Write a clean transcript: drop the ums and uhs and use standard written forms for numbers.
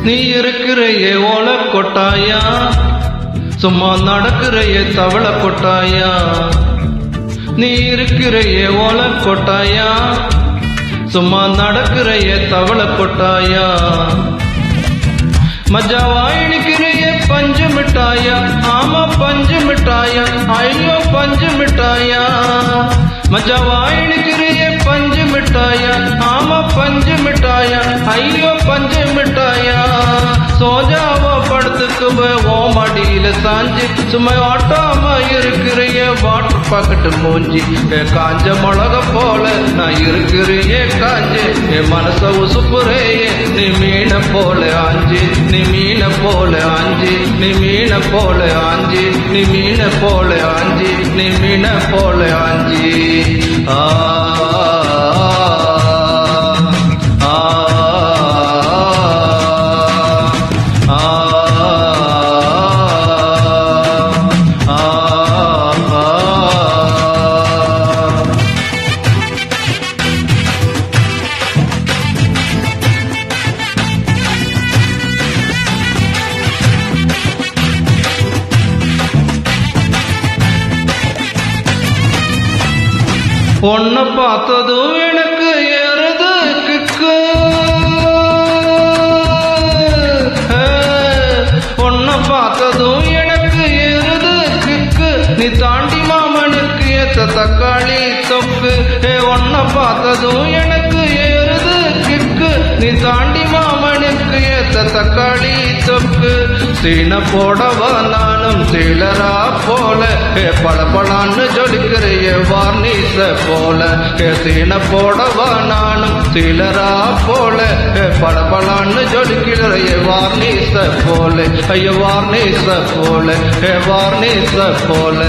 நீ இருக்கிறையே ஓலை கொட்டாயா, சும்மா நடக்கிறையே தவளை கொட்டாயா. நீ இருக்கிறையே ஓலை கொட்டாயா, சும்மா நடக்கிறையே தவளை கொட்டாயா. மஜாவாய் நிக்கிறையே பஞ்சு மிட்டாயா, ஆமா பஞ்சு மிட்டாயா, ஐயோ பஞ்சு மிட்டாயா. மஜாவாய் நிக்கிறையே பஞ்சு மிட்டாயா, ஆமா பஞ்சு மிட்டாயா, ஐயோ பஞ்சு மிட்டாயா. சோஜாவோ படுத்துக்குவே ஓ மடியில சாஞ்சி, சும்மா ஆட்டாம இருக்கிறையே வாட்டர் பாக்கெட்டு மூஞ்சி. காஞ்ச மிளக போல நான் இருக்கிறையே காஞ்சி, என் மனச உசுப்புறையே நீ மீன போல ஆஞ்சி, நீ மீன போல ஆஞ்சி, நீ மீன போல ஆஞ்சி, நீ மீன போல ஆஞ்சி, நீ மீன போல ஆஞ்சி. ஆ உன்னை பார்த்ததும் எனக்கு ஏறுது கிக்கு, உன்னை பார்த்ததும் எனக்கு ஏறுது கிக்கு. நீ தாண்டி மாமனுக்கு ஏத்த தக்காளி தொக்கு. உன்னை பார்த்ததும் எனக்கு ஏறுது கிக்கு, நீ தாண்டி மாமனுக்கு ஏத்த தக்காளி தொக்கு. சீன போடவா நானும் சீலரா போல, பளபளான்னு ஜொலிக்கிறைய வார்னிச போல. சீன போடவா நானும் சீலரா போல, பளபளான்னு ஜொலிக்கிறைய வார்னிச போல. ஐயோ வார்னிச போல, வார்னிச போல.